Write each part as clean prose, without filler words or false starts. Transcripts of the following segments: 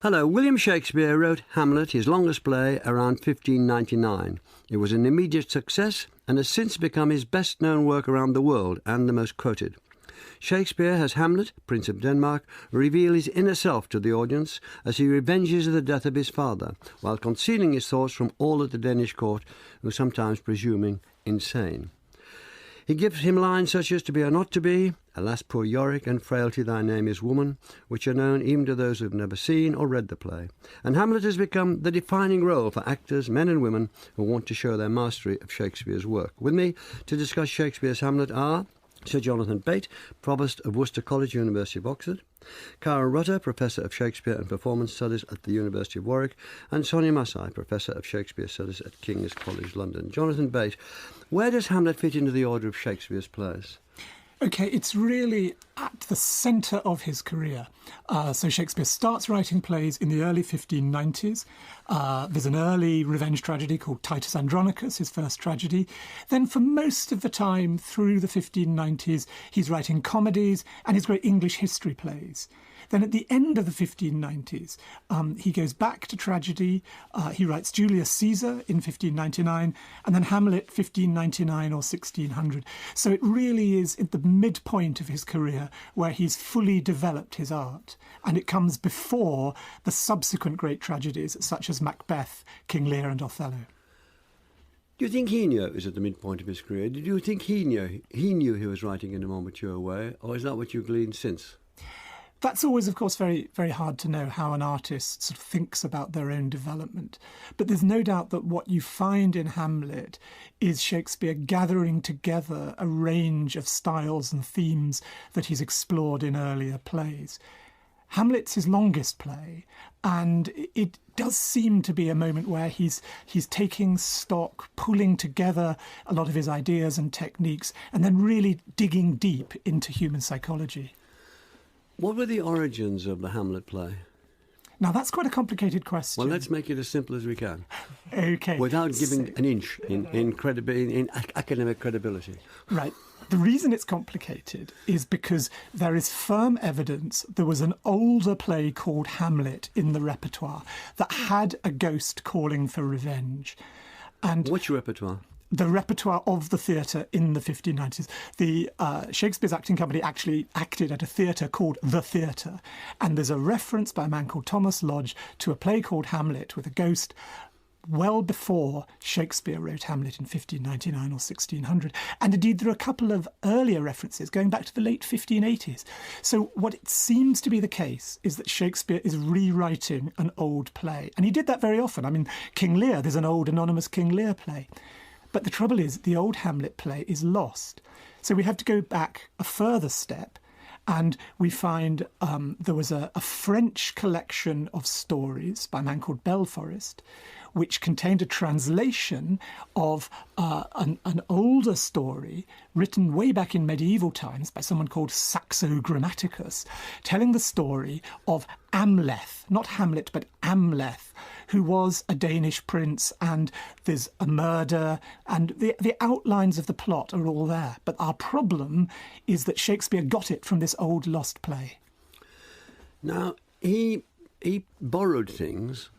Hello, William Shakespeare wrote Hamlet, his longest play, around 1599. It was an immediate success and has since become his best-known work around the world and the most quoted. Shakespeare has Hamlet, Prince of Denmark, reveal his inner self to the audience as he revenges the death of his father, while concealing his thoughts from all at the Danish court, who sometimes presuming insane. He gives him lines such as "to be or not to be," "Alas, poor Yorick," and "Frailty, thy name is woman," which are known even to those who have never seen or read the play. And Hamlet has become the defining role for actors, men and women, who want to show their mastery of Shakespeare's work. With me to discuss Shakespeare's Hamlet are Sir Jonathan Bate, Provost of Worcester College, University of Oxford; Cara Rutter, Professor of Shakespeare and Performance Studies at the University of Warwick; and Sonia Masai, Professor of Shakespeare Studies at King's College London. Jonathan Bate, where does Hamlet fit into the order of Shakespeare's plays? OK, it's really at the centre of his career. So Shakespeare starts writing plays in the early 1590s. There's an early revenge tragedy called Titus Andronicus, his first tragedy. Then for most of the time through the 1590s, he's writing comedies and his great English history plays. Then at the end of the 1590s, he goes back to tragedy. He writes Julius Caesar in 1599 and then Hamlet 1599 or 1600. So it really is at the midpoint of his career where he's fully developed his art. And it comes before the subsequent great tragedies such as Macbeth, King Lear and Othello. Do you think he knew it was at the midpoint of his career? Did you think he knew he was writing in a more mature way? Or is that what you've gleaned since? That's always, of course, very, very hard to know how an artist sort of thinks about their own development. But there's no doubt that what you find in Hamlet is Shakespeare gathering together a range of styles and themes that he's explored in earlier plays. Hamlet's his longest play, and it does seem to be a moment where he's taking stock, pulling together a lot of his ideas and techniques, and then really digging deep into human psychology. What were the origins of the Hamlet play? Now, that's quite a complicated question. Well, let's make it as simple as we can. OK. Without giving an inch in academic credibility. Right. The reason it's complicated is because there is firm evidence there was an older play called Hamlet in the repertoire that had a ghost calling for revenge. And which repertoire? The repertoire of the theatre in the 1590s. The Shakespeare's acting company actually acted at a theatre called The Theatre. And there's a reference by a man called Thomas Lodge to a play called Hamlet with a ghost well before Shakespeare wrote Hamlet in 1599 or 1600. And indeed, there are a couple of earlier references going back to the late 1580s. So what it seems to be the case is that Shakespeare is rewriting an old play. And he did that very often. I mean, King Lear, there's an old anonymous King Lear play. But the trouble is, the old Hamlet play is lost. So we have to go back a further step, and we find there was a French collection of stories by a man called Belforest, which contained a translation of an older story written way back in medieval times by someone called Saxo Grammaticus, telling the story of Amleth, not Hamlet, but Amleth, who was a Danish prince, and there's a murder, and the outlines of the plot are all there. But our problem is that Shakespeare got it from this old lost play. Now, he borrowed things,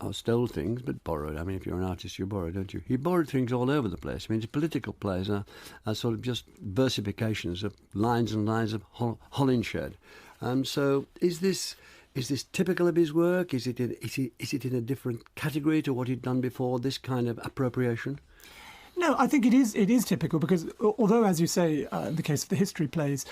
or stole things, but borrowed. I mean, if you're an artist, you borrow, don't you? He borrowed things all over the place. I mean, his political plays are sort of just versifications of lines and lines of Holinshed. So is this typical of his work? Is it in a different category to what he'd done before, this kind of appropriation? No, I think it is typical because although, as you say, in the case of the history plays,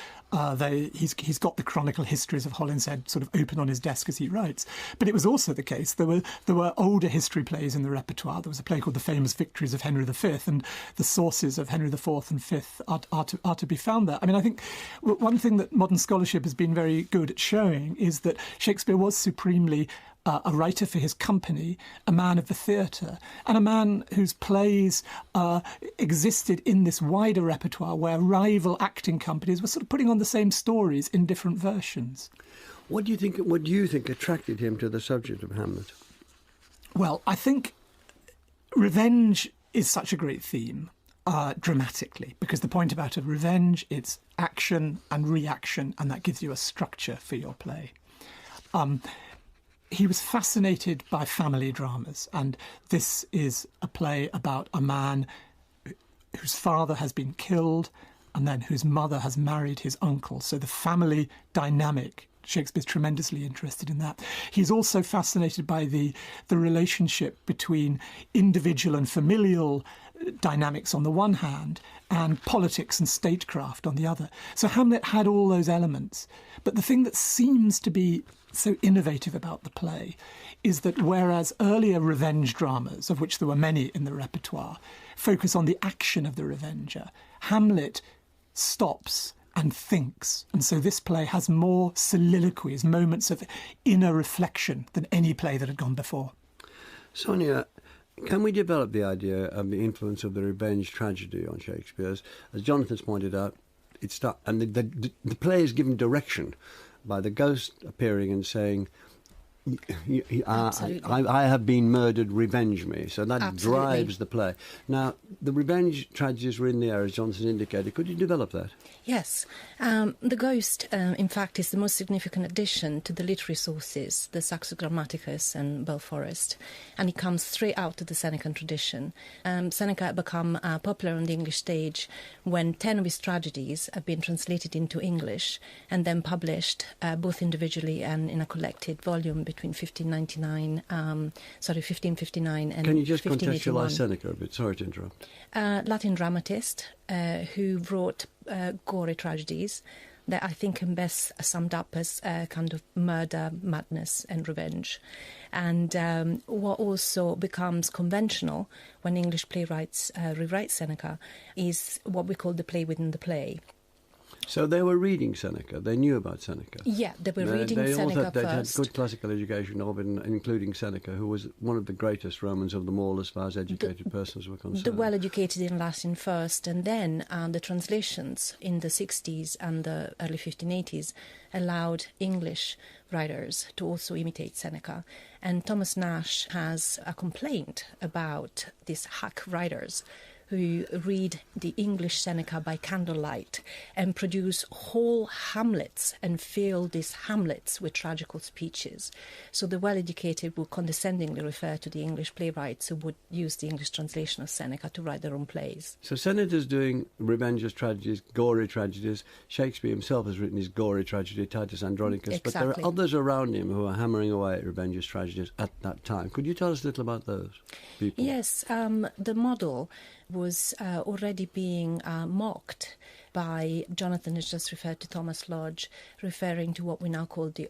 he's got the chronicle histories of Holinshed sort of open on his desk as he writes. But it was also the case there were older history plays in the repertoire. There was a play called The Famous Victories of Henry V, and the sources of Henry IV and V are to be found there. I mean, I think one thing that modern scholarship has been very good at showing is that Shakespeare was supremely a writer for his company, a man of the theatre, and a man whose plays existed in this wider repertoire where rival acting companies were sort of putting on the same stories in different versions. What do you think attracted him to the subject of Hamlet? Well, I think revenge is such a great theme. Dramatically, because the point about a revenge, it's action and reaction, and that gives you a structure for your play. he was fascinated by family dramas, and this is a play about a man whose father has been killed and then whose mother has married his uncle. So the family dynamic, Shakespeare's tremendously interested in that. He's also fascinated by the relationship between individual and familial dynamics on the one hand and politics and statecraft on the other. So Hamlet had all those elements. But the thing that seems to be so innovative about the play is that whereas earlier revenge dramas, of which there were many in the repertoire, focus on the action of the revenger, Hamlet stops and thinks. And so this play has more soliloquies, moments of inner reflection than any play that had gone before. Sonia, can we develop the idea of the influence of the revenge tragedy on Shakespeare? As Jonathan's pointed out, the play is given direction by the ghost appearing and saying, I have been murdered, revenge me. So that drives the play. Now, the revenge tragedies were in the air, as Johnson indicated. Could you develop that? Yes. The Ghost, in fact, is the most significant addition to the literary sources, the Saxo Grammaticus and Belforest, and it comes straight out of the Senecan tradition. Seneca had become popular on the English stage when 10 of his tragedies have been translated into English and then published both individually and in a collected volume between 1559 and 1581. Can you just contextualise Seneca a bit? Sorry to interrupt. Latin dramatist who wrote gory tragedies that I think can best summed up as kind of murder, madness and revenge. And what also becomes conventional when English playwrights rewrite Seneca is what we call the play within the play. So they were reading Seneca. They knew about Seneca. Yeah, they were reading Seneca They first. had good classical education of it, including Seneca, who was one of the greatest Romans of them all as far as educated persons were concerned. The well-educated in Latin first, and then the translations in the 60s and the early 1580s allowed English writers to also imitate Seneca. And Thomas Nash has a complaint about these hack writers who read the English Seneca by candlelight and produce whole Hamlets and fill these Hamlets with tragical speeches. So the well-educated would condescendingly refer to the English playwrights who would use the English translation of Seneca to write their own plays. So Seneca's doing revengeous tragedies, gory tragedies. Shakespeare himself has written his gory tragedy, Titus Andronicus. Exactly. But there are others around him who are hammering away at revengeous tragedies at that time. Could you tell us a little about those people? Yes, the model was already being mocked by Jonathan has just referred to Thomas Lodge, referring to what we now call the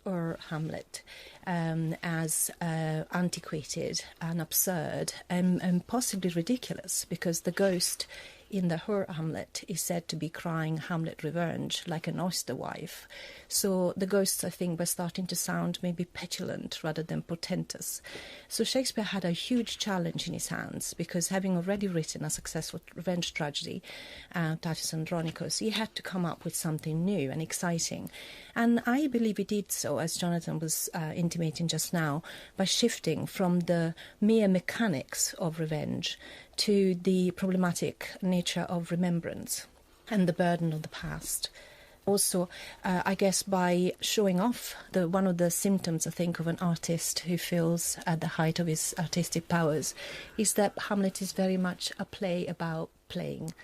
Hamlet as antiquated and absurd and possibly ridiculous, because the ghost in the Hamlet is said to be crying Hamlet revenge like an oyster wife. So the ghosts, I think, were starting to sound maybe petulant rather than portentous. So Shakespeare had a huge challenge in his hands, because having already written a successful revenge tragedy, Titus Andronicus, he had to come up with something new and exciting. And I believe he did so, as Jonathan was intimating just now, by shifting from the mere mechanics of revenge to the problematic nature of remembrance and the burden of the past. Also, I guess by showing off one of the symptoms, I think, of an artist who feels at the height of his artistic powers is that Hamlet is very much a play about playing.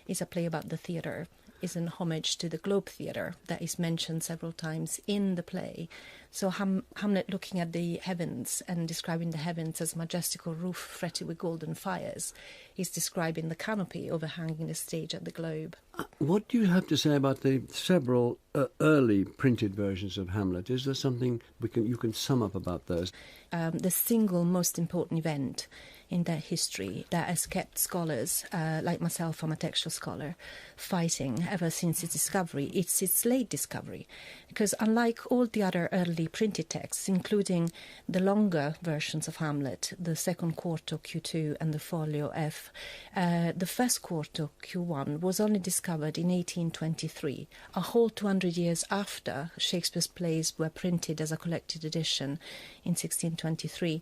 It's a play about the theatre. It's an homage to the Globe Theatre that is mentioned several times in the play. So Hamlet, looking at the heavens and describing the heavens as majestical roof fretted with golden fires, is describing the canopy overhanging the stage at the Globe. What do you have to say about the several early printed versions of Hamlet? Is there something you can sum up about those? The single most important event in their history that has kept scholars, like myself, I'm a textual scholar, fighting ever since its discovery. It's its late discovery, because unlike all the other early printed texts, including the longer versions of Hamlet, the second quarto Q2 and the folio F, the first quarto Q1 was only discovered in 1823, a whole 200 years after Shakespeare's plays were printed as a collected edition in 1623,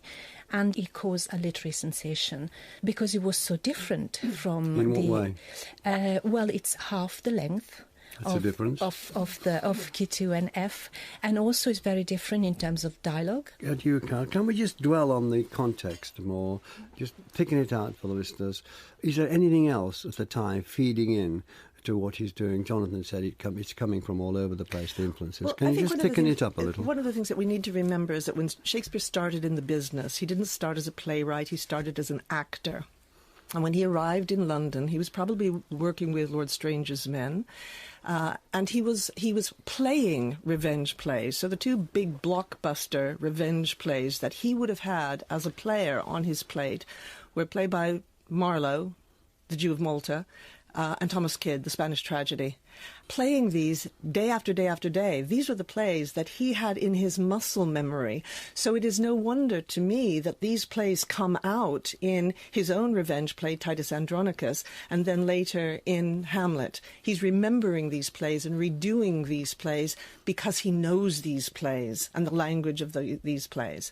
and it caused a literary sensation because it was so different from In what way? Well, it's half the length. That's a difference. of key 2 and F, and also is very different in terms of dialogue. Can we just dwell on the context more, just picking it out for the listeners? Is there anything else at the time feeding in to what he's doing? Jonathan said it's coming from all over the place, the influences. Well, Can you just thicken it up a little? One of the things that we need to remember is that when Shakespeare started in the business, he didn't start as a playwright, he started as an actor. And when he arrived in London, he was probably working with Lord Strange's men, and he was playing revenge plays. So the two big blockbuster revenge plays that he would have had as a player on his plate were played by Marlowe, the Jew of Malta, and Thomas Kyd, the Spanish tragedy. Playing these day after day after day, these were the plays that he had in his muscle memory. So it is no wonder to me that these plays come out in his own revenge play, Titus Andronicus, and then later in Hamlet. He's remembering these plays and redoing these plays because he knows these plays and the language of these plays.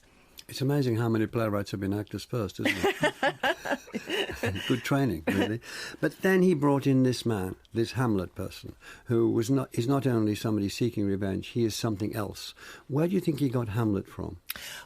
It's amazing how many playwrights have been actors first, isn't it? Good training, really. But then he brought in this man, this Hamlet person, who is not only somebody seeking revenge, he is something else. Where do you think he got Hamlet from?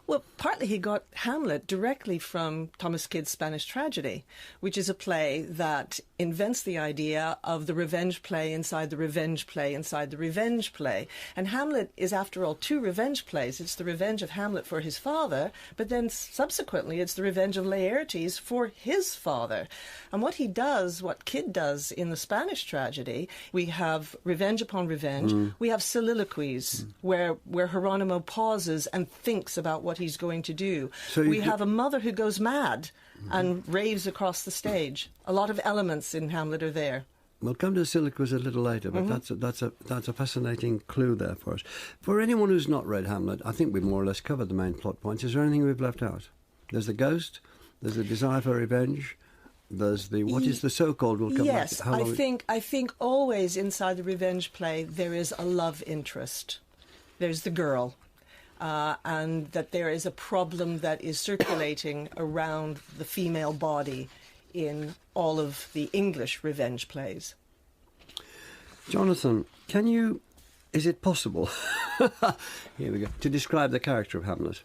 Well, partly he got Hamlet directly from Thomas Kyd's Spanish tragedy, which is a play that invents the idea of the revenge play inside the revenge play inside the revenge play. And Hamlet is, after all, two revenge plays. It's the revenge of Hamlet for his father, but then subsequently it's the revenge of Laertes for his father. And what he does, what Kyd does in the Spanish tragedy, we have revenge upon revenge. We have soliloquies where Hieronymo pauses and thinks about what he's going to do. So we have a mother who goes mad and raves across the stage. A lot of elements in Hamlet are there. We'll come to Soliloquies a little later, but that's a fascinating clue there for us. For anyone who's not read Hamlet, I think we've more or less covered the main plot points. Is there anything we've left out? There's the ghost, there's the desire for revenge, there's the, what is the so-called, we'll come back to. I think always inside the revenge play there is a love interest. There's the girl. And that there is a problem that is circulating around the female body in all of the English revenge plays. Jonathan, is it possible, here we go, to describe the character of Hamlet?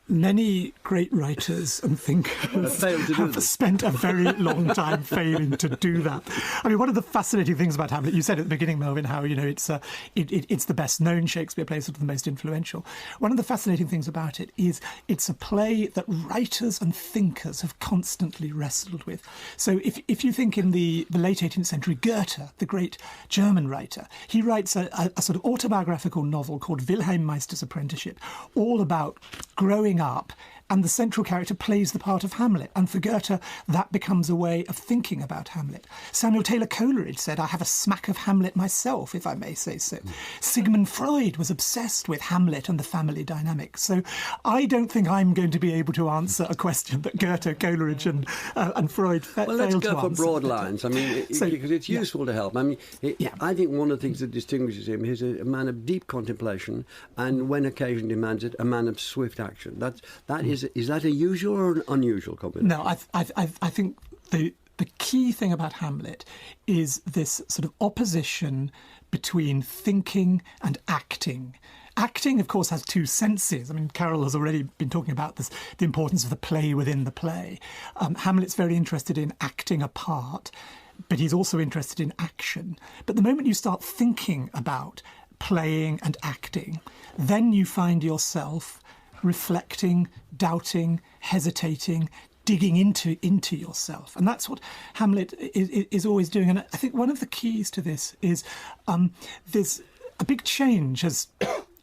Many great writers and thinkers have spent a very long time failing to do that. I mean, one of the fascinating things about Hamlet, you said at the beginning, Melvin, how it's the best known Shakespeare play, sort of the most influential. One of the fascinating things about it is it's a play that writers and thinkers have constantly wrestled with. So if you think in the late 18th century, Goethe, the great German writer, he writes a sort of autobiographical novel called Wilhelm Meister's Apprenticeship, all about growing up, and the central character plays the part of Hamlet. And for Goethe, that becomes a way of thinking about Hamlet. Samuel Taylor Coleridge said, I have a smack of Hamlet myself, if I may say so. Sigmund Freud was obsessed with Hamlet and the family dynamic. So I don't think I'm going to be able to answer a question that Goethe, Coleridge and Freud failed to answer. Well, let's go for broad lines. I mean, because it's useful to help. I mean, I think one of the things that distinguishes him is a man of deep contemplation and, when occasion demands it, a man of swift action. Is that a usual or an unusual combination? No, I think the key thing about Hamlet is this sort of opposition between thinking and acting. Acting, of course, has two senses. I mean, Carol has already been talking about this, the importance of the play within the play. Hamlet's very interested in acting a part, but he's also interested in action. But the moment you start thinking about playing and acting, then you find yourself reflecting, doubting, hesitating, digging into yourself. And that's what Hamlet is always doing. And I think one of the keys to this is there's a big change has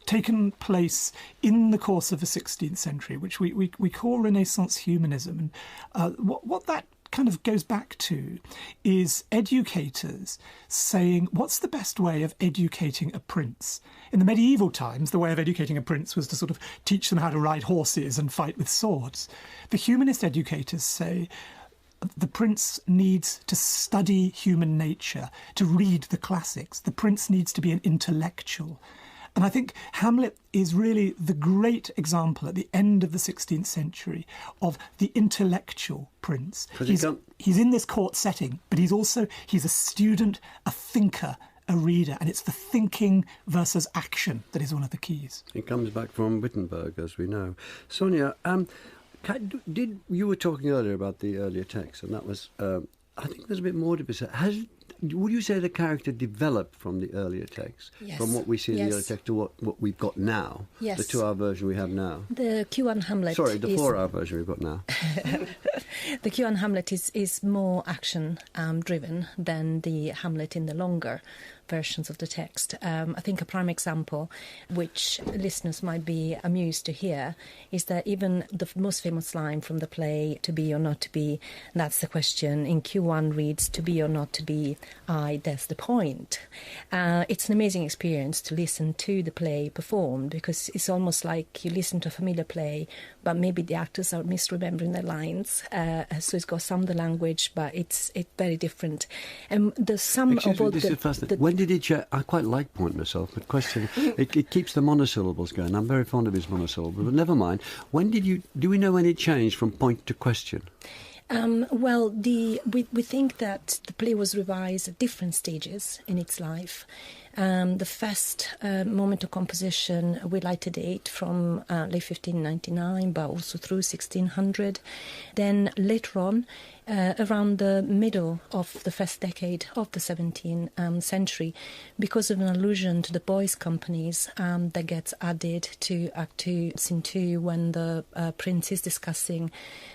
taken place in the course of the 16th century, which we call Renaissance humanism. And what that kind of goes back to is educators saying, what's the best way of educating a prince? In the medieval times, the way of educating a prince was to sort of teach them how to ride horses and fight with swords. The humanist educators say the prince needs to study human nature, to read the classics. The prince needs to be an intellectual. And I think Hamlet is really the great example at the end of the 16th century of the intellectual prince. He's in this court setting, but he's a student, a thinker, a reader, and it's the thinking versus action that is one of the keys. It comes back from Wittenberg, as we know. Sonia, you were talking earlier about the earlier text, and that was, I think there's a bit more to be said. Would you say the character developed from the earlier text? Yes. From what we see in the earlier text to what we've got now? Yes. The 2-hour version we have now? The Q1 Hamlet Sorry, the 4-hour version we've got now. The Q1 Hamlet is more action driven than the Hamlet in the longer versions of the text. I think a prime example, which listeners might be amused to hear, is that even the most famous line from the play, "To be or not to be, that's the question," in Q1 reads, "To be or not to be, aye, that's the point." It's an amazing experience to listen to the play performed, because it's almost like you listen to a familiar play, but maybe the actors are misremembering their lines. So it's got some of the language, but it's very different. And the sum Excuse of all me, this is fascinating. When did it change? I quite like point myself, but question, it keeps the monosyllables going. I'm very fond of his monosyllables, but never mind. Do we know when it changed from point to question? Well, we think that the play was revised at different stages in its life. The first moment of composition, we like to date from late 1599, but also through 1600. Then later on, around the middle of the first decade of the 17th century, because of an allusion to the boys' companies that gets added to Act 2, Scene 2, when the prince is discussing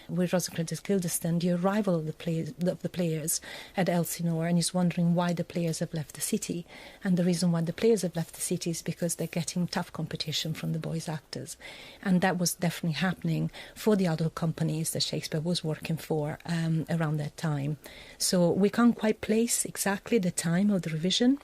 with Rosencrantz Guildenstern the arrival of the players at Elsinore, and he's wondering why the players have left the city. And the reason why the players have left the city is because they're getting tough competition from the boys' actors. And that was definitely happening for the adult companies that Shakespeare was working for around that time. So we can't quite place exactly the time of the revision,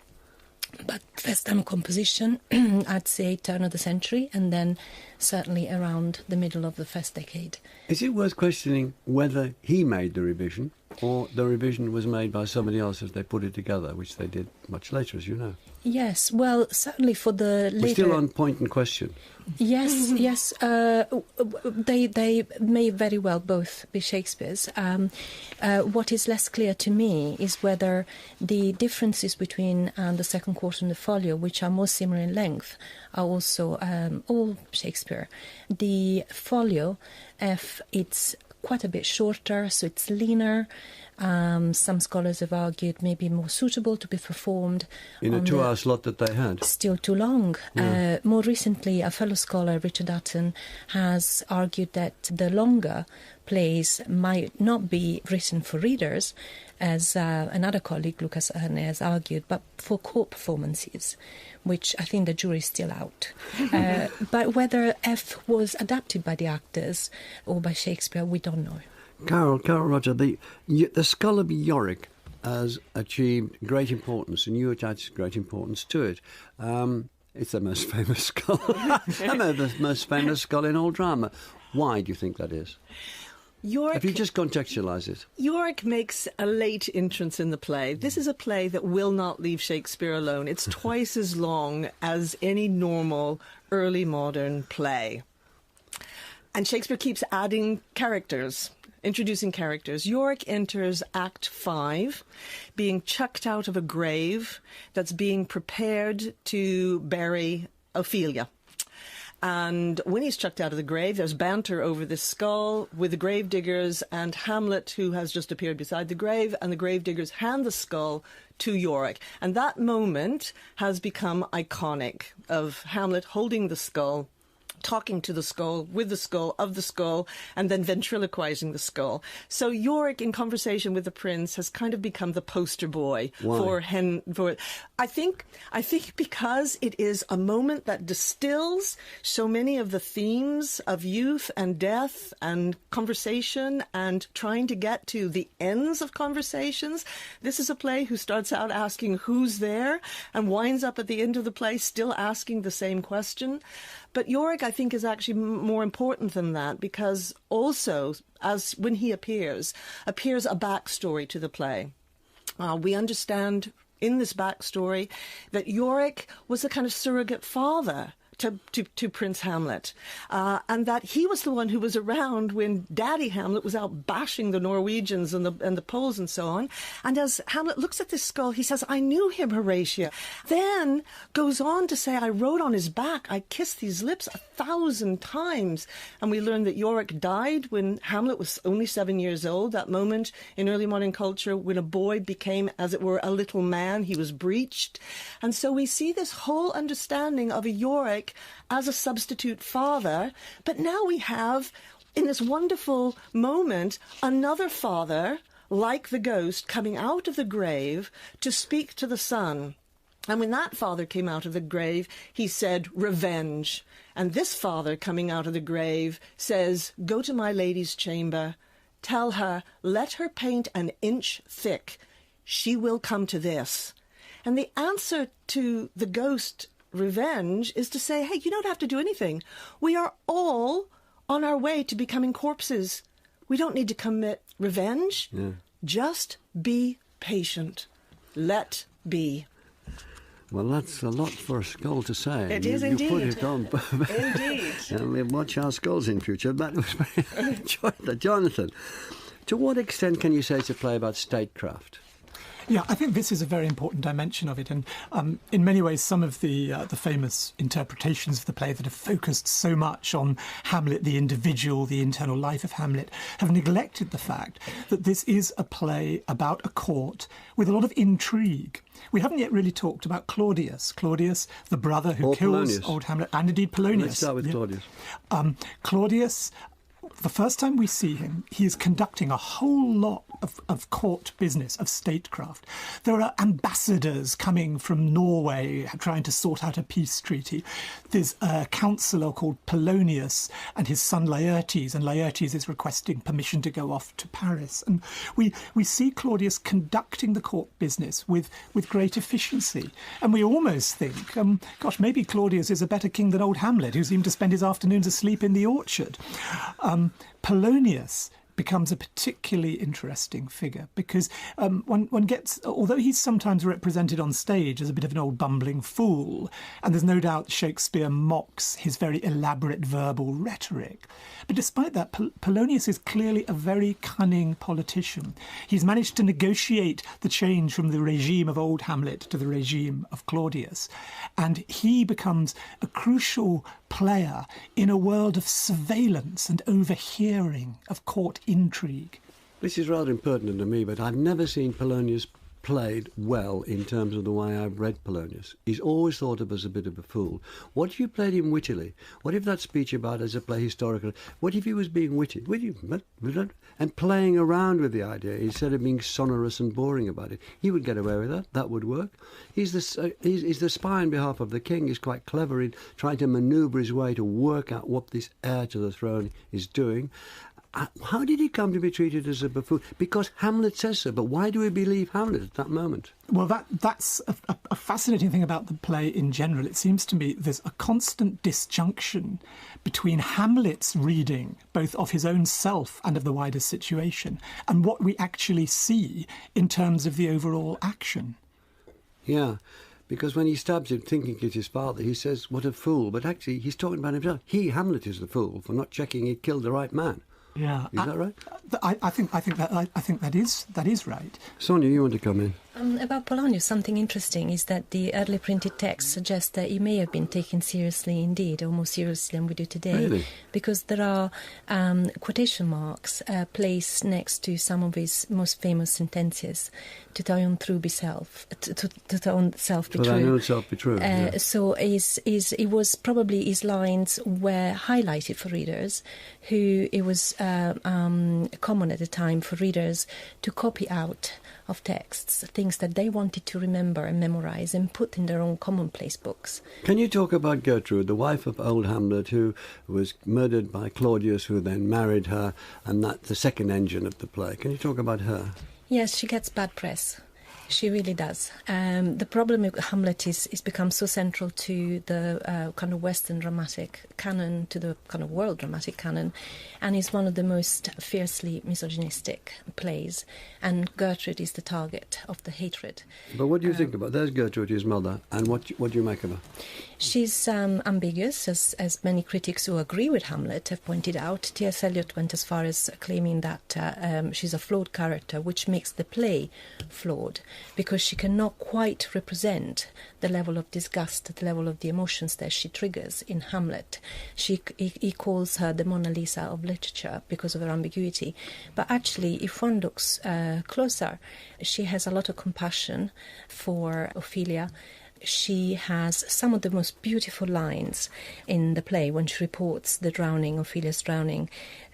but first time of composition, I'd say turn of the century, and then certainly around the middle of the first decade. Is it worth questioning whether he made the revision or the revision was made by somebody else as they put it together, which they did much later, as you know? Yes, well, certainly for the later... We're still on point and question. Yes, yes. They may very well both be Shakespeare's. What is less clear to me is whether the differences between the second quarter and the folio, which are more similar in length, are also all Shakespeare. The folio, it's quite a bit shorter, so it's leaner. Some scholars have argued maybe more suitable to be performed in a 2-hour slot that they had. Still too long. Yeah. More recently, a fellow scholar, Richard Dutton, has argued that the longer plays might not be written for readers, as another colleague, Lucas Erne, has argued, but for court performances, which I think the jury is still out. But whether F was adapted by the actors or by Shakespeare, we don't know. Carol Roger, the skull of Yorick has achieved great importance, and you attach great importance to it. It's the most famous skull. The most famous skull in all drama. Why do you think that is? Yorick, if you just contextualise it. Yorick makes a late entrance in the play. This is a play that will not leave Shakespeare alone. It's twice as long as any normal early modern play. And Shakespeare keeps adding characters. Introducing characters. Yorick enters Act 5, being chucked out of a grave that's being prepared to bury Ophelia. And when he's chucked out of the grave, there's banter over this skull with the gravediggers and Hamlet, who has just appeared beside the grave, and the gravediggers hand the skull to Yorick. And that moment has become iconic, of Hamlet holding the skull, talking to the skull, with the skull, of the skull, and then ventriloquizing the skull. So Yorick, in conversation with the prince, has kind of become the poster boy for I think because it is a moment that distills so many of the themes of youth and death and conversation and trying to get to the ends of conversations. This is a play who starts out asking who's there and winds up at the end of the play still asking the same question. But Yorick, I think, is actually more important than that, because also, as when he appears a backstory to the play. We understand in this backstory that Yorick was a kind of surrogate father to Prince Hamlet, and that he was the one who was around when Daddy Hamlet was out bashing the Norwegians and the Poles and so on. And as Hamlet looks at this skull, he says, "I knew him, Horatio." Then goes on to say, "I wrote on his back, I kissed these lips 1,000 times." And we learn that Yorick died when Hamlet was only 7 years old, that moment in early modern culture when a boy became, as it were, a little man. He was breeched. And so we see this whole understanding of a Yorick as a substitute father, but now we have, in this wonderful moment, another father, like the ghost, coming out of the grave to speak to the son. And when that father came out of the grave, he said, "Revenge." And this father coming out of the grave says, "Go to my lady's chamber, tell her, let her paint an inch thick. She will come to this." And the answer to the ghost revenge is to say, hey, you don't have to do anything. We are all on our way to becoming corpses. We don't need to commit revenge. Yeah. Just be patient. Let be. Well, that's a lot for a skull to say. It is indeed. You put it on. Indeed. And we'll watch our skulls in future. That was very enjoyed that. Jonathan, to what extent can you say it's a play about statecraft? Yeah, I think this is a very important dimension of it, and in many ways some of the famous interpretations of the play that have focused so much on Hamlet, the individual, the internal life of Hamlet, have neglected the fact that this is a play about a court with a lot of intrigue. We haven't yet really talked about Claudius, the brother who kills Polonius. Old Hamlet, and indeed Polonius. Let's start with Claudius. Claudius, the first time we see him, he is conducting a whole lot of court business, of statecraft. There are ambassadors coming from Norway trying to sort out a peace treaty. There's a councillor called Polonius and his son Laertes, and Laertes is requesting permission to go off to Paris. And we see Claudius conducting the court business with great efficiency. And we almost think, gosh, maybe Claudius is a better king than old Hamlet, who seemed to spend his afternoons asleep in the orchard. Polonius becomes a particularly interesting figure because one gets, although he's sometimes represented on stage as a bit of an old bumbling fool, and there's no doubt Shakespeare mocks his very elaborate verbal rhetoric, but despite that, Polonius is clearly a very cunning politician. He's managed to negotiate the change from the regime of old Hamlet to the regime of Claudius, and he becomes a crucial player in a world of surveillance and overhearing, of court intrigue. This is rather impertinent to me, but I've never seen Polonius played well in terms of the way I've read Polonius. He's always thought of as a bit of a fool. What if you played him wittily? What if that speech about as a play historical, what if he was being witty? And playing around with the idea instead of being sonorous and boring about it? He would get away with that. That would work. He's the spy on behalf of the king. He's quite clever in trying to manoeuvre his way to work out what this heir to the throne is doing. How did he come to be treated as a buffoon? Because Hamlet says so, but why do we believe Hamlet at that moment? Well, that's a fascinating thing about the play in general. It seems to me there's a constant disjunction between Hamlet's reading, both of his own self and of the wider situation, and what we actually see in terms of the overall action. Yeah. Because when he stabs him thinking it's his father, he says, "What a fool." But actually, he's talking about himself. Hamlet, is the fool for not checking he killed the right man. Yeah, is that right? I think that is right. Sonia, you want to come in? About Polonius, something interesting is that the early printed text suggests that he may have been taken seriously indeed, or more seriously than we do today. Really? Because there are quotation marks placed next to some of his most famous sentences. To thy own self be true. To thine own self be true. Yeah. So it was probably his lines were highlighted for readers, who it was common at the time for readers to copy out of texts things that they wanted to remember and memorize and put in their own commonplace books. Can you talk about Gertrude, the wife of old Hamlet, who was murdered by Claudius, who then married her, and that's the second engine of the play? Can you talk about her? Yes, she gets bad press. She really does. The problem with Hamlet is become so central to the kind of Western dramatic canon, to the kind of world dramatic canon, and is one of the most fiercely misogynistic plays. And Gertrude is the target of the hatred. But what do you think about? There's Gertrude, his mother, and what do you make of her? She's ambiguous, as many critics who agree with Hamlet have pointed out. T.S. Eliot went as far as claiming that she's a flawed character, which makes the play flawed, because she cannot quite represent the level of disgust, the level of the emotions that she triggers in Hamlet. He calls her the Mona Lisa of literature because of her ambiguity. But actually, if one looks closer, she has a lot of compassion for Ophelia. She has some of the most beautiful lines in the play when she reports the drowning, Ophelia's drowning.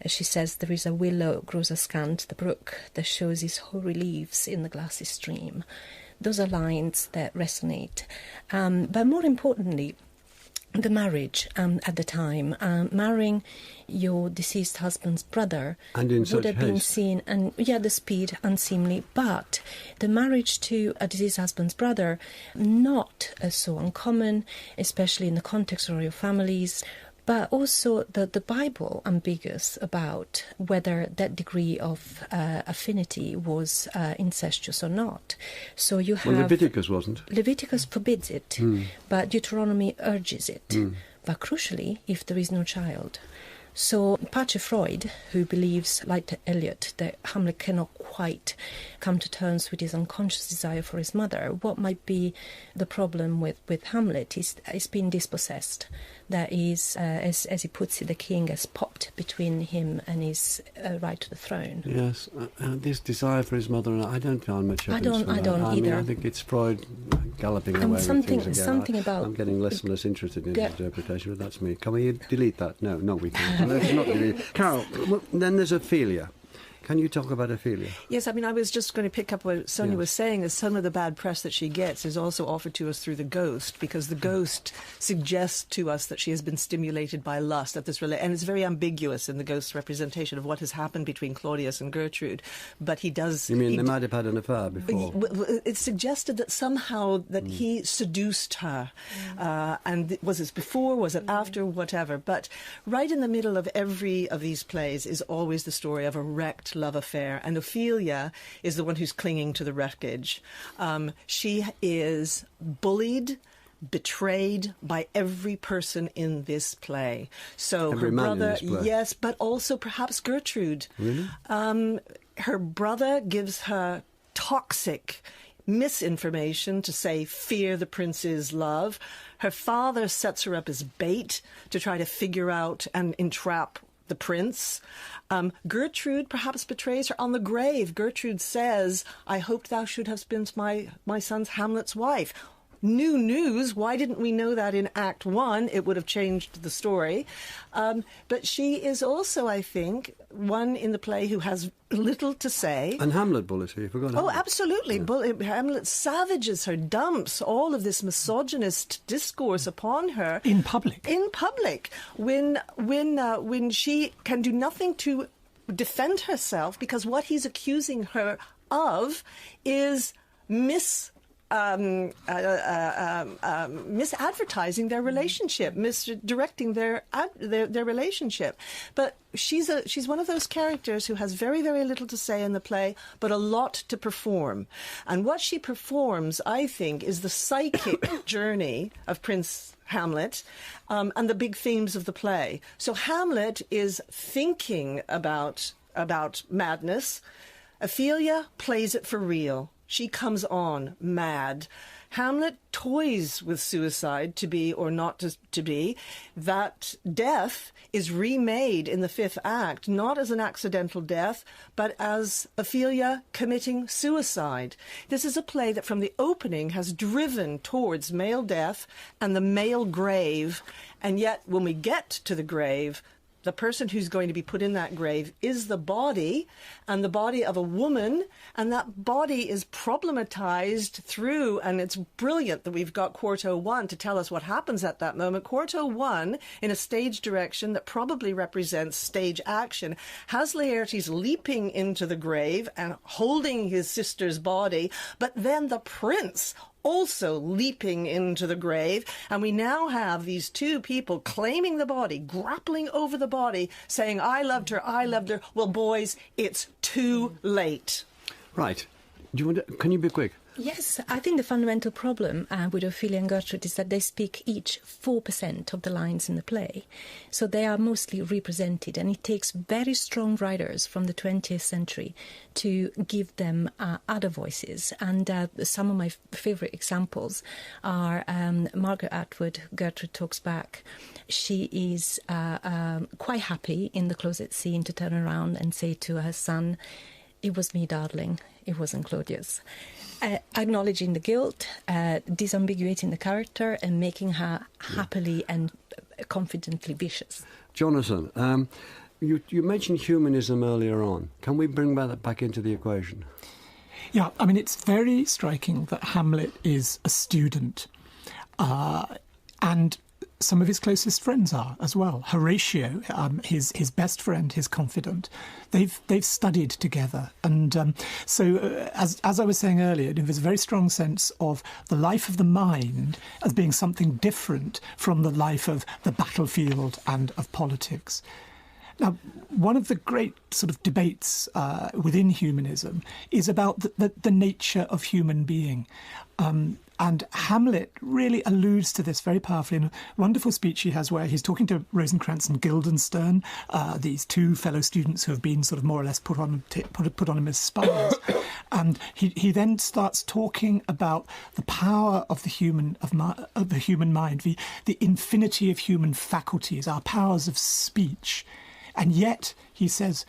She says, "There is a willow grows askant the brook that shows its hoary leaves in the glassy stream." Those are lines that resonate. But more importantly, the marriage at the time, marrying your deceased husband's brother would have been seen, and the speed unseemly, but the marriage to a deceased husband's brother, not so uncommon, especially in the context of royal families. But also the Bible ambiguous about whether that degree of affinity was incestuous or not. So you have... Well, Leviticus wasn't. Leviticus forbids it, but Deuteronomy urges it. But crucially, if there is no child. So Pache Freud, who believes, like Eliot, that Hamlet cannot quite come to terms with his unconscious desire for his mother, what might be the problem with Hamlet is being dispossessed. That is, as he puts it, the king has popped between him and his right to the throne. Yes, this desire for his mother, I don't find much evidence for that. I don't either. I think it's Freud galloping away with things again. Something about... I'm getting less and less interested in his interpretation, but that's me. Can we delete that? No, we can't. Let's not delete it. Carol, then there's Ophelia. Can you talk about Ophelia? Yes, I mean, I was just going to pick up what Sonia was saying, is some of the bad press that she gets is also offered to us through the ghost, because the ghost suggests to us that she has been stimulated by lust at this and it's very ambiguous in the ghost's representation of what has happened between Claudius and Gertrude. But he does... You mean they might have had an affair before? It's suggested that somehow that he seduced her. And was it before, was it after, whatever. But right in the middle of every of these plays is always the story of a wrecked love affair, and Ophelia is the one who's clinging to the wreckage. She is bullied, betrayed by every person in this play. So every her brother, yes, but also perhaps Gertrude. Really? Her brother gives her toxic misinformation to say, fear the prince's love. Her father sets her up as bait to try to figure out and entrap the prince. Gertrude perhaps betrays her on the grave. Gertrude says, "I hoped thou should have been my son's Hamlet's wife." New news. Why didn't we know that in Act 1? It would have changed the story. But she is also, I think, one in the play who has little to say. And Hamlet bullies her, you forgot Hamlet. Oh, absolutely. Yeah. Hamlet savages her, dumps all of this misogynist discourse upon her. In public. In public. When she can do nothing to defend herself, because what he's accusing her of is misadvertising their relationship, misdirecting their relationship. But she's one of those characters who has very, very little to say in the play, but a lot to perform. And what she performs, I think, is the psychic journey of Prince Hamlet, and the big themes of the play. So Hamlet is thinking about madness. Ophelia plays it for real. She comes on mad. Hamlet toys with suicide, to be or not to be. That death is remade in the fifth act, not as an accidental death, but as Ophelia committing suicide. This is a play that from the opening has driven towards male death and the male grave. And yet when we get to the grave, the person who's going to be put in that grave is the body, and the body of a woman, and that body is problematized through, and it's brilliant that we've got Quarto 1 to tell us what happens at that moment. Quarto 1, in a stage direction that probably represents stage action, has Laertes leaping into the grave and holding his sister's body, but then the prince also leaping into the grave, and we now have these two people claiming the body, grappling over the body, saying, I loved her, I loved her. Well, boys, it's too late. Right. Can you be quick? Yes, I think the fundamental problem with Ophelia and Gertrude is that they speak each 4% of the lines in the play. So they are mostly represented, and it takes very strong writers from the 20th century to give them other voices. And some of my favourite examples are Margaret Atwood, Gertrude Talks Back. She is quite happy in the closet scene to turn around and say to her son, "It was me, darling, it wasn't Claudius." Acknowledging the guilt, disambiguating the character, and making her happily and confidently vicious. Jonathan, you mentioned humanism earlier on. Can we bring that back into the equation? Yeah, I mean, it's very striking that Hamlet is a student, and some of his closest friends are as well. Horatio, his best friend, his confidant, they've studied together, and so as I was saying earlier, there's a very strong sense of the life of the mind as being something different from the life of the battlefield and of politics. Now, one of the great sort of debates within humanism is about the nature of human being. And Hamlet really alludes to this very powerfully in a wonderful speech he has where he's talking to Rosencrantz and Guildenstern, these two fellow students who have been sort of more or less put on him as spies. And he then starts talking about the power of the human mind, the infinity of human faculties, our powers of speech. And yet, he says,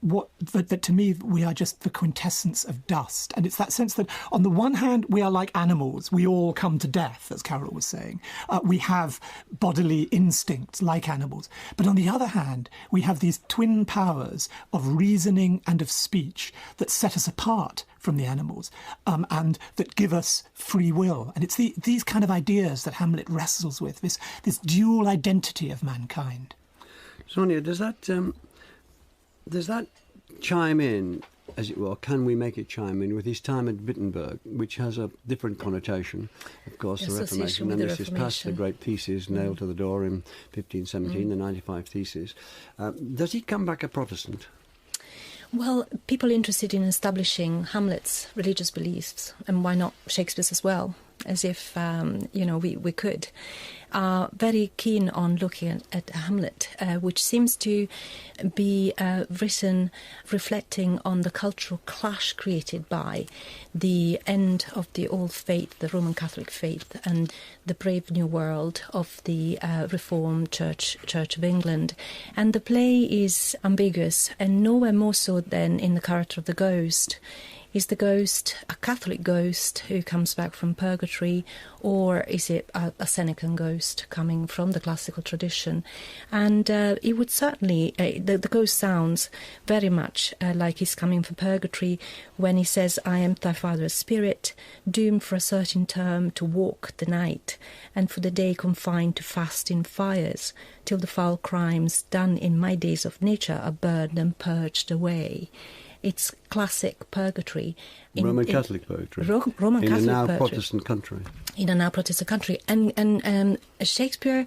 that to me we are just the quintessence of dust. And it's that sense that on the one hand we are like animals, we all come to death, as Carol was saying, we have bodily instincts like animals, but on the other hand we have these twin powers of reasoning and of speech that set us apart from the animals, and that give us free will. And it's these kind of ideas that Hamlet wrestles with, this dual identity of mankind. Sonia, does that chime in, as it were, can we make it chime in with his time at Wittenberg, which has a different connotation, of course, the Reformation, and this is past the great theses nailed to the door in 1517, the 95 Theses. Does he come back a Protestant? Well, people interested in establishing Hamlet's religious beliefs, and why not Shakespeare's as well, as if, we could, are very keen on looking at Hamlet, which seems to be written reflecting on the cultural clash created by the end of the old faith, the Roman Catholic faith, and the brave new world of the Reformed Church of England. And the play is ambiguous, and nowhere more so than in the character of the ghost. Is the ghost a Catholic ghost who comes back from purgatory, or is it a Senecan ghost coming from the classical tradition? And it would certainly, the ghost sounds very much like he's coming from purgatory when he says, "I am thy father's spirit, doomed for a certain term to walk the night, and for the day confined to fast in fires, till the foul crimes done in my days of nature are burned and purged away." It's classic purgatory. Roman Catholic poetry. Roman in Catholic a now poetry. Protestant country. In a now Protestant country. And Shakespeare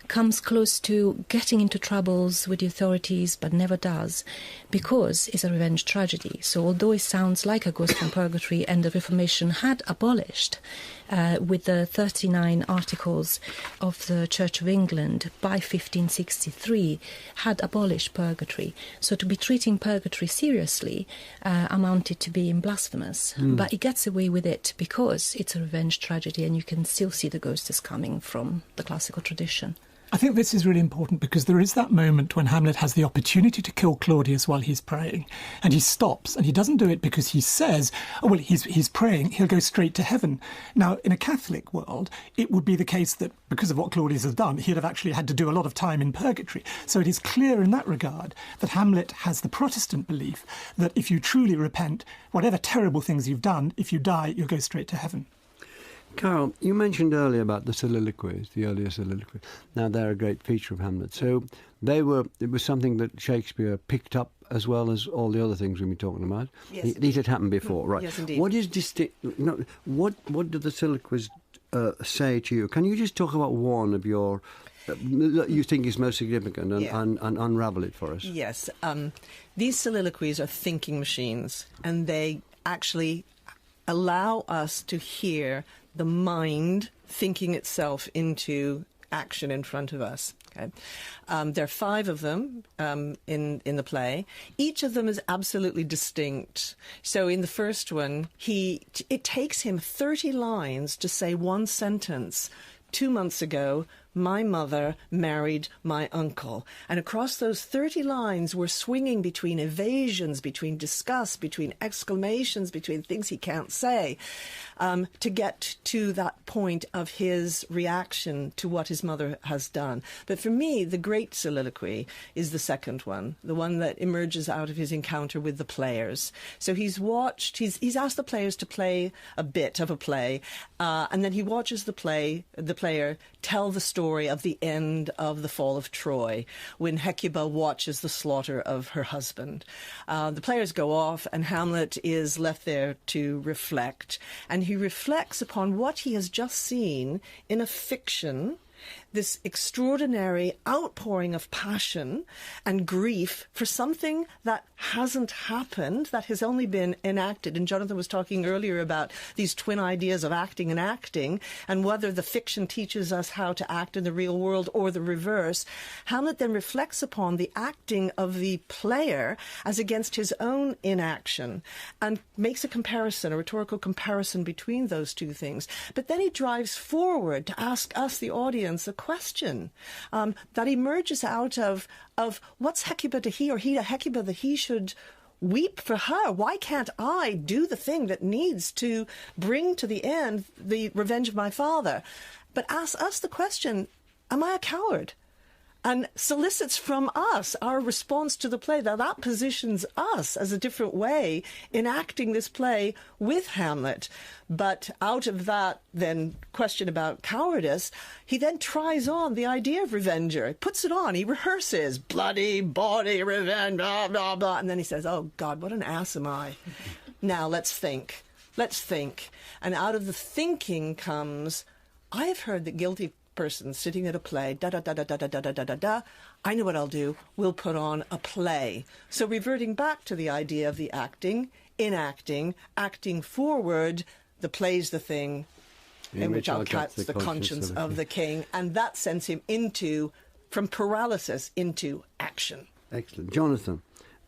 comes close to getting into troubles with the authorities, but never does, because it's a revenge tragedy. So although it sounds like a ghost from purgatory, and the Reformation had abolished, with the 39 articles of the Church of England by 1563, had abolished purgatory. So to be treating purgatory seriously amounted to being blasphemous. But he gets away with it because it's a revenge tragedy, and you can still see the ghost is coming from the classical tradition. I think this is really important because there is that moment when Hamlet has the opportunity to kill Claudius while he's praying, and he stops, and he doesn't do it because he says, oh, well, he's praying, he'll go straight to heaven. Now, in a Catholic world, it would be the case that because of what Claudius has done, he'd have actually had to do a lot of time in purgatory. So it is clear in that regard that Hamlet has the Protestant belief that if you truly repent, whatever terrible things you've done, if you die, you'll go straight to heaven. Carol, you mentioned earlier about the soliloquies, the earlier soliloquies. Now, they're a great feature of Hamlet. So it was something that Shakespeare picked up as well as all the other things we've been talking about. Yes. These had happened before, right? Yes, indeed. What is distinct? What do the soliloquies say to you? Can you just talk about one of your you think is most significant and unravel it for us? Yes. These soliloquies are thinking machines, and they actually allow us to hear the mind thinking itself into action in front of us. Okay. There are 5 of them in the play. Each of them is absolutely distinct. So in the first one, it takes him 30 lines to say one sentence. 2 months ago, my mother married my uncle. And across those 30 lines, we're swinging between evasions, between disgust, between exclamations, between things he can't say, to get to that point of his reaction to what his mother has done. But for me, the great soliloquy is the second one, the one that emerges out of his encounter with the players. So he's asked the players to play a bit of a play, and then he watches the player tell the story of the end of the fall of Troy, when Hecuba watches the slaughter of her husband. The players go off, and Hamlet is left there to reflect, and he reflects upon what he has just seen in a fiction, this extraordinary outpouring of passion and grief for something that hasn't happened, that has only been enacted. And Jonathan was talking earlier about these twin ideas of acting and whether the fiction teaches us how to act in the real world or the reverse. Hamlet then reflects upon the acting of the player as against his own inaction and makes a rhetorical comparison between those two things. But then he drives forward to ask us, the audience, a question that emerges out of what's Hecuba to he, or he to Hecuba, that he should weep for her. Why can't I do the thing that needs to bring to the end the revenge of my father? But asks us the question, am I a coward? And solicits from us our response to the play. Now that positions us as a different way in acting this play with Hamlet. But out of that then question about cowardice, he then tries on the idea of revenger. He puts it on. He rehearses bloody, bawdy, revenge, blah, blah, blah. And then he says, oh, God, what an ass am I? Now let's think. Let's think. And out of the thinking comes, I have heard that guilty person sitting at a play, da-da-da-da-da-da-da-da-da-da, I know what I'll do. We'll put on a play. So reverting back to the idea of the acting, enacting, acting forward, the play's the thing in which I'll catch the conscience of the king. And that sends him from paralysis into action. Excellent. Jonathan,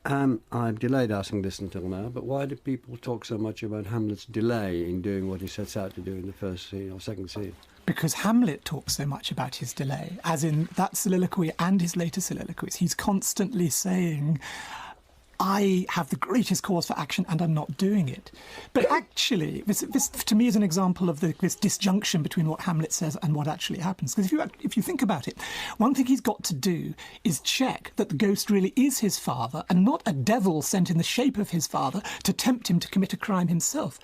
I've delayed asking this until now, but why do people talk so much about Hamlet's delay in doing what he sets out to do in the first scene or second scene? Because Hamlet talks so much about his delay, as in that soliloquy and his later soliloquies. He's constantly saying, I have the greatest cause for action and I'm not doing it. But actually, this to me is an example of this disjunction between what Hamlet says and what actually happens. Because if you think about it, one thing he's got to do is check that the ghost really is his father and not a devil sent in the shape of his father to tempt him to commit a crime himself.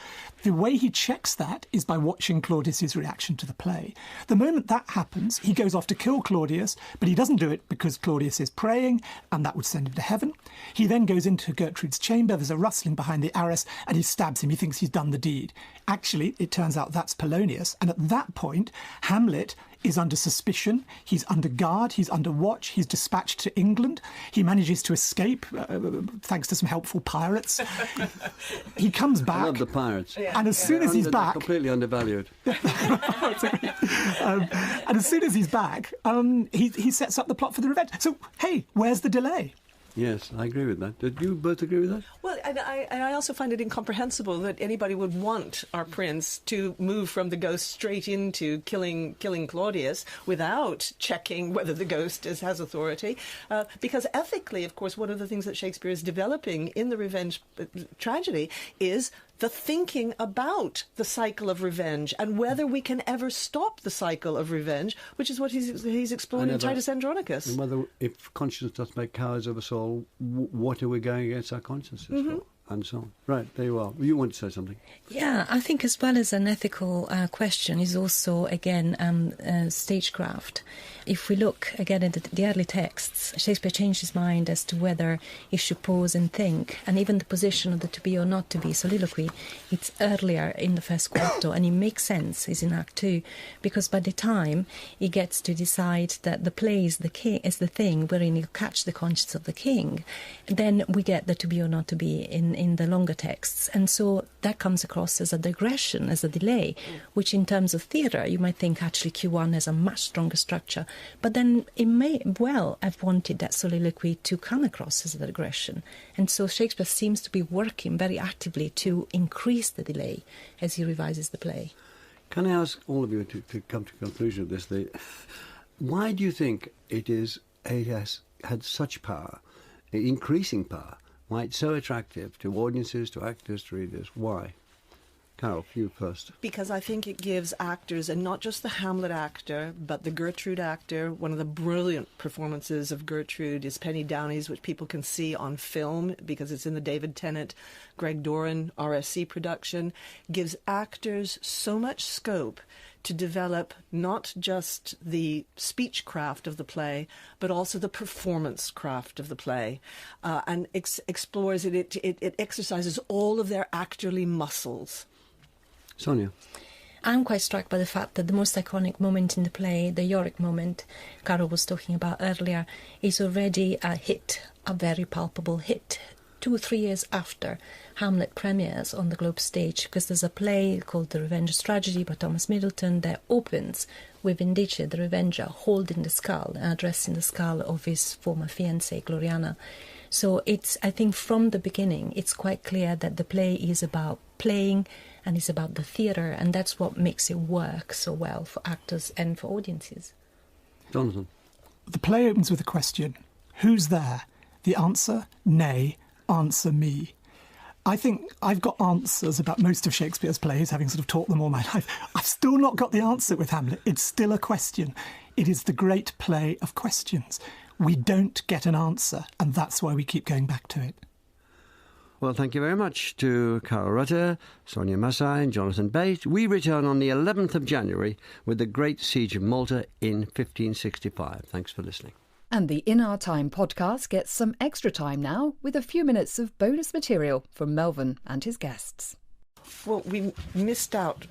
The way he checks that is by watching Claudius's reaction to the play. The moment that happens, he goes off to kill Claudius, but he doesn't do it because Claudius is praying, and that would send him to heaven. He then goes into Gertrude's chamber, there's a rustling behind the arras, and he stabs him. He thinks he's done the deed. Actually, it turns out that's Polonius, and at that point, Hamlet is under suspicion, he's under guard, he's under watch, he's dispatched to England, he manages to escape thanks to some helpful pirates. He comes back. I love the pirates. And as soon as he's back... completely undervalued. And as soon as he's back, he sets up the plot for the revenge. So, hey, where's the delay? Yes, I agree with that. Did you both agree with that? Well, and I also find it incomprehensible that anybody would want our prince to move from the ghost straight into killing Claudius without checking whether the ghost has authority. Because ethically, of course, one of the things that Shakespeare is developing in the revenge tragedy is the thinking about the cycle of revenge and whether we can ever stop the cycle of revenge, which is what he's exploring in Titus Andronicus. And whether, if conscience does make cowards of us all, what are we going against our consciences for? And so on. Right, there you are. You want to say something? Yeah, I think as well as an ethical question is also, again, stagecraft. If we look again at the early texts, Shakespeare changed his mind as to whether he should pause and think, and even the position of the to be or not to be soliloquy, it's earlier in the first quarto, and it makes sense, is in Act 2, because by the time he gets to decide that the play is the king, is the thing wherein he'll catch the conscience of the king, then we get the to be or not to be in the longer texts, and so that comes across as a digression, as a delay, which in terms of theatre you might think actually Q1 has a much stronger structure. But then it may well have wanted that soliloquy to come across as a digression. And so Shakespeare seems to be working very actively to increase the delay as he revises the play. Can I ask all of you to come to a conclusion of this? Why do you think it has had such power, increasing power? Why it's so attractive to audiences, to actors, to readers? Why? Carol, you first. Because I think it gives actors, and not just the Hamlet actor, but the Gertrude actor. One of the brilliant performances of Gertrude is Penny Downey's, which people can see on film because it's in the David Tennant, Greg Doran RSC production. Gives actors so much scope to develop not just the speech craft of the play, but also the performance craft of the play, and explores it. It exercises all of their actorly muscles. Sonia. I'm quite struck by the fact that the most iconic moment in the play, the Yorick moment Carol was talking about earlier, is already a hit, a very palpable hit, 2 or 3 years after Hamlet premieres on the Globe stage, because there's a play called The Revenger's Tragedy by Thomas Middleton that opens with Indice, the Revenger, holding the skull, addressing the skull of his former fiancée, Gloriana. So it's, I think from the beginning, it's quite clear that the play is about playing and it's about the theatre, and that's what makes it work so well for actors and for audiences. Jonathan. The play opens with a question. Who's there? The answer, nay, answer me. I think I've got answers about most of Shakespeare's plays, having sort of taught them all my life. I've still not got the answer with Hamlet. It's still a question. It is the great play of questions. We don't get an answer, and that's why we keep going back to it. Well, thank you very much to Carol Rutter, Sonia Massai and Jonathan Bate. We return on the 11th of January with the Great Siege of Malta in 1565. Thanks for listening. And the In Our Time podcast gets some extra time now with a few minutes of bonus material from Melvin and his guests. Well, we missed out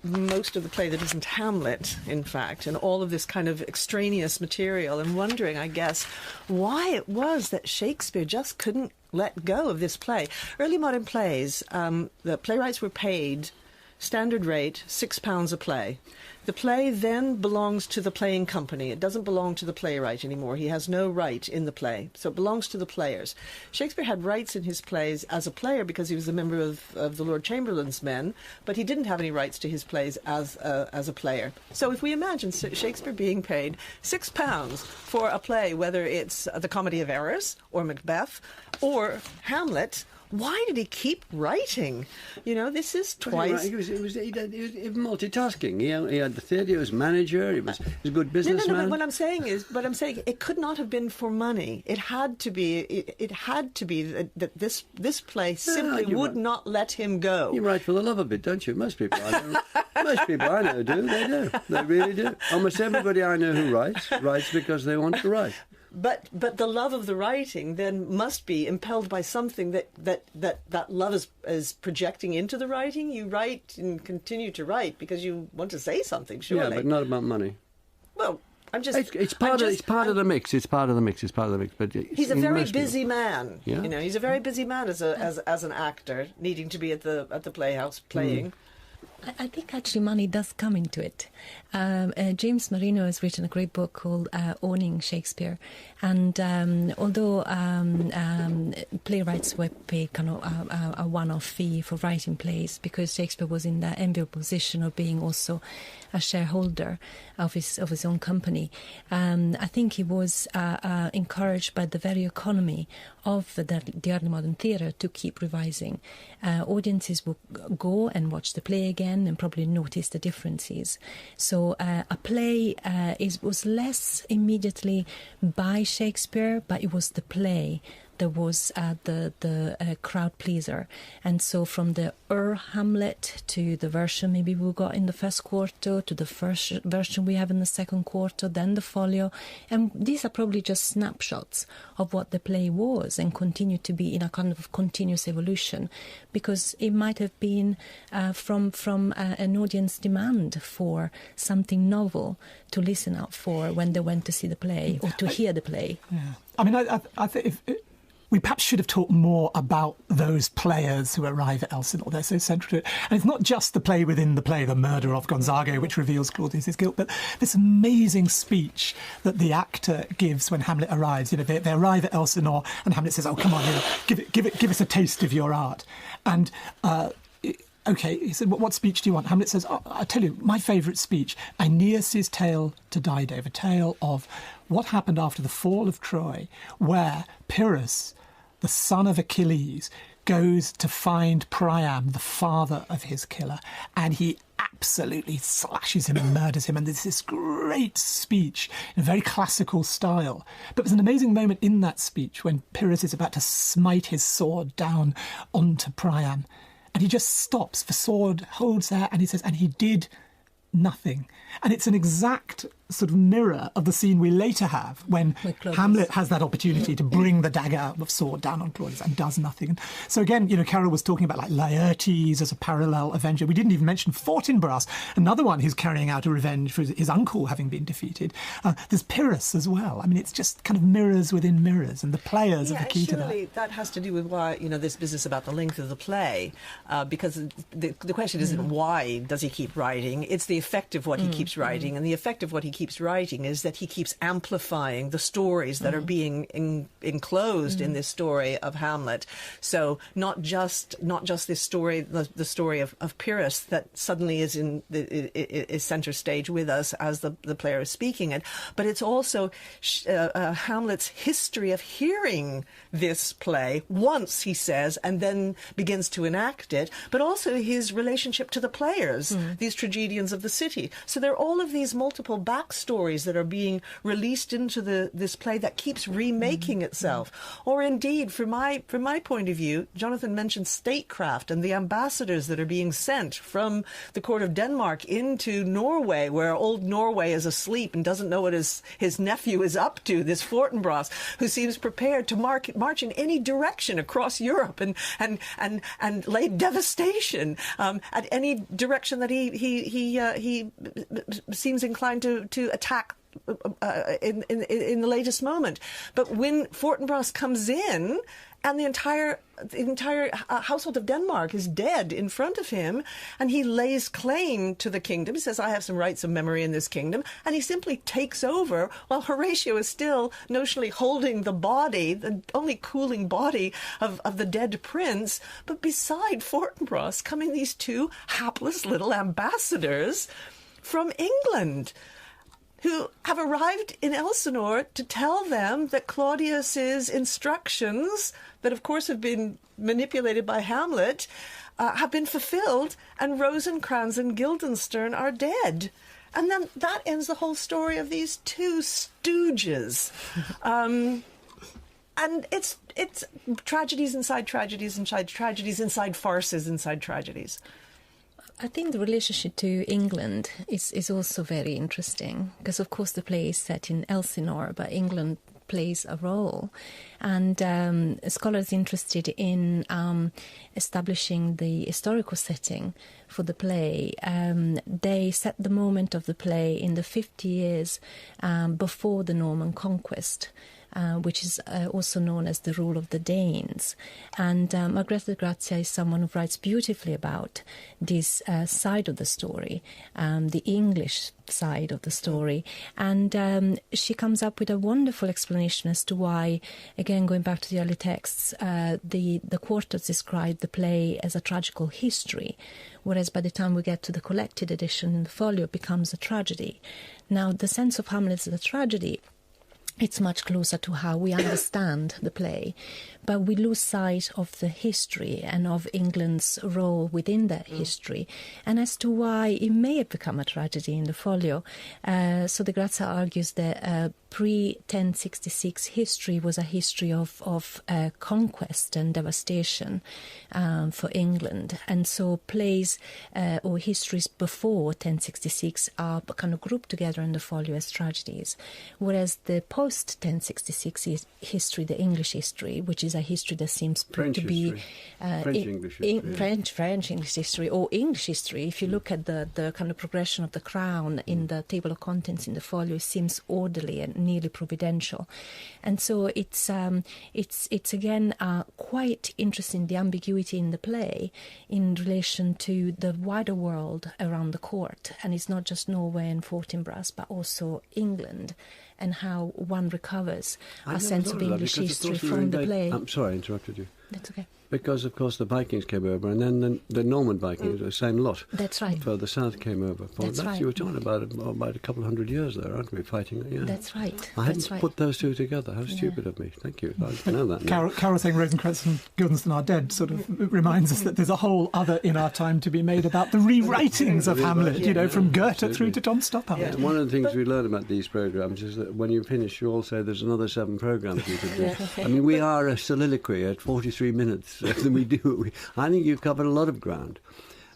most of the play that isn't Hamlet, in fact, and all of this kind of extraneous material, and wondering, I guess, why it was that Shakespeare just couldn't let go of this play. Early modern plays, the playwrights were paid standard rate, £6 a play. The play then belongs to the playing company. It doesn't belong to the playwright anymore. He has no right in the play, so it belongs to the players. Shakespeare had rights in his plays as a player because he was a member of the Lord Chamberlain's men, but he didn't have any rights to his plays as a player. So if we imagine Shakespeare being paid £6 for a play, whether it's The Comedy of Errors or Macbeth or Hamlet, why did he keep writing? You know, this is twice. He was multitasking. He had the theatre. He was manager. He was a good businessman. No. But what I'm saying it could not have been for money. It had to be. It had to be that this play simply would not let him go. You write for the love of it, don't you? Most people I know do. They do. They really do. Almost everybody I know who writes because they want to write. But the love of the writing then must be impelled by something that love is projecting into the writing. You write and continue to write because you want to say something, surely. Yeah, but not about money. Well, It's part of the mix. It's part of the mix. But he's a very busy man. Yeah? You know, he's a very busy man as an actor, needing to be at the playhouse playing. I think actually money does come into it. James Marino has written a great book called Owning Shakespeare, and although playwrights were paid kind of a one-off fee for writing plays, because Shakespeare was in the enviable position of being also a shareholder of his own company, I think he was encouraged by the very economy of the early modern theatre to keep revising. Audiences would go and watch the play again and probably notice the differences. So a play was less immediately by Shakespeare, but it was the play that was the crowd pleaser. And so from the Hamlet to the version maybe we got in the first quarter, to the first version we have in the second quarter, then the folio. And these are probably just snapshots of what the play was and continue to be in a kind of continuous evolution, because it might have been from an audience demand for something novel to listen out for when they went to see the play or to hear the play. Yeah. I mean, I think we perhaps should have talked more about those players who arrive at Elsinore. They're so central to it. And it's not just the play within the play, the murder of Gonzago, which reveals Claudius's guilt, but this amazing speech that the actor gives when Hamlet arrives. You know, they arrive at Elsinore and Hamlet says, "Oh, come on, give us a taste of your art." And OK, he said, what speech do you want? Hamlet says, I'll tell you, my favourite speech, Aeneas's tale to Dido, a tale of what happened after the fall of Troy, where Pyrrhus, the son of Achilles, goes to find Priam, the father of his killer, and he absolutely slashes him and murders him. And there's this great speech in a very classical style. But there's an amazing moment in that speech when Pyrrhus is about to smite his sword down onto Priam. And he just stops, the sword holds there, and he says, and he did nothing. And it's an exact sort of mirror of the scene we later have when Hamlet has that opportunity to bring the dagger of sword down on Claudius and does nothing. And so again, you know, Carol was talking about like Laertes as a parallel avenger. We didn't even mention Fortinbras, another one who's carrying out a revenge for his uncle having been defeated. There's Pyrrhus as well. I mean, it's just kind of mirrors within mirrors, and the players are the key to that. That has to do with why, you know, this business about the length of the play, because the question isn't why does he keep writing, it's the effect of what he keeps writing, and the effect of what he keeps writing is that he keeps amplifying the stories that are being enclosed in this story of Hamlet. So not just this story, the story of Pyrrhus that suddenly is center stage with us as the player is speaking it, but it's also Hamlet's history of hearing this play once, he says, and then begins to enact it, but also his relationship to the players, these tragedians of the city. So there are all of these multiple backstories that are being released into this play that keeps remaking itself. Or indeed, from my point of view, Jonathan mentioned statecraft and the ambassadors that are being sent from the court of Denmark into Norway, where old Norway is asleep and doesn't know what his nephew is up to, this Fortinbras, who seems prepared to march in any direction across Europe and lay devastation at any direction that he seems inclined to attack in the latest moment. But when Fortinbras comes in and the entire household of Denmark is dead in front of him, and he lays claim to the kingdom. He says, I have some rights of memory in this kingdom, and he simply takes over while Horatio is still notionally holding the body, the only cooling body of the dead prince. But beside Fortinbras coming these two hapless little ambassadors from England, who have arrived in Elsinore to tell them that Claudius's instructions, that of course have been manipulated by Hamlet, have been fulfilled, and Rosencrantz and Guildenstern are dead. And then that ends the whole story of these two stooges. And it's tragedies inside tragedies inside tragedies inside farces inside tragedies. I think the relationship to England is also very interesting, because of course the play is set in Elsinore, but England plays a role, and scholars interested in establishing the historical setting for the play, they set the moment of the play in the 50 years before the Norman conquest. which is also known as the rule of the Danes. And Margrethe Grazia is someone who writes beautifully about this side of the story, the English side of the story. And she comes up with a wonderful explanation as to why, again, going back to the early texts, the quartets describe the play as a tragical history, whereas by the time we get to the collected edition in the folio, it becomes a tragedy. Now, the sense of Hamlet as a tragedy, it's much closer to how we understand the play, but we lose sight of the history and of England's role within that history, and as to why it may have become a tragedy in the folio. So de Grazia argues that pre-1066 history was a history of conquest and devastation for England, and so plays or histories before 1066 are kind of grouped together in the folio as tragedies, whereas the post-1066 history, the English history, which is a history that seems French to be French-English history. French English history or English history. If you look at the kind of progression of the crown in the table of contents in the folio, it seems orderly and nearly providential. And so it's again quite interesting, the ambiguity in the play in relation to the wider world around the court. And it's not just Norway and Fortinbras, but also England, and how one recovers a sense of English history from the play. I'm sorry, I interrupted you. That's okay. Because, of course, the Vikings came over, and then the Norman Vikings, the same lot. That's right. Further south came over. That's right. You were talking about a couple of hundred years there, aren't we, fighting? Yeah. That's right. I hadn't put those two together. How stupid of me. Thank you. I know that now. Carol saying Rosencrantz and Guildenstern are dead sort of reminds us that there's a whole other in our time to be made about the rewritings of Hamlet, from Goethe through to Tom Stoppard. Yeah. One of the things we learn about these programmes is that when you finish, you all say there's another 7 programmes you could do. I mean, we are a soliloquy at 43 minutes than we do. I think you've covered a lot of ground.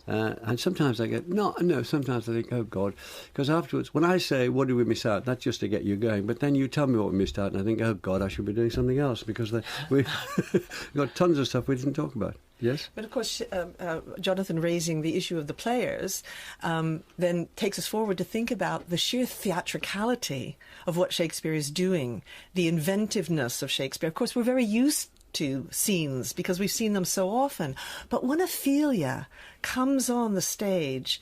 And sometimes I get, sometimes I think, oh, God. Because afterwards, when I say, what did we miss out, that's just to get you going. But then you tell me what we missed out, and I think, oh, God, I should be doing something else, because we've got tons of stuff we didn't talk about. Yes? But of course, Jonathan raising the issue of the players then takes us forward to think about the sheer theatricality of what Shakespeare is doing, the inventiveness of Shakespeare. Of course, we're very used to scenes because we've seen them so often. But when Ophelia comes on the stage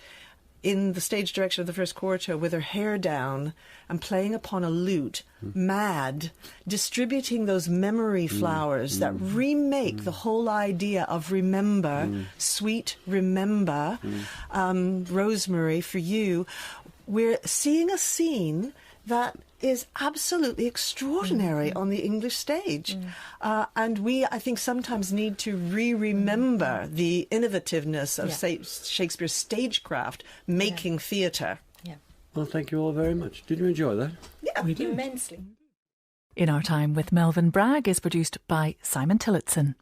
in the stage direction of the first quarto with her hair down and playing upon a lute, mad, distributing those memory flowers that remake the whole idea of remember, sweet remember, Rosemary for you, we're seeing a scene that is absolutely extraordinary on the English stage. And we, I think, sometimes need to remember the innovativeness of Shakespeare's stagecraft, making theatre. Yeah. Well, thank you all very much. Did you enjoy that? Yeah, We did. Immensely. In Our Time with Melvyn Bragg is produced by Simon Tillotson.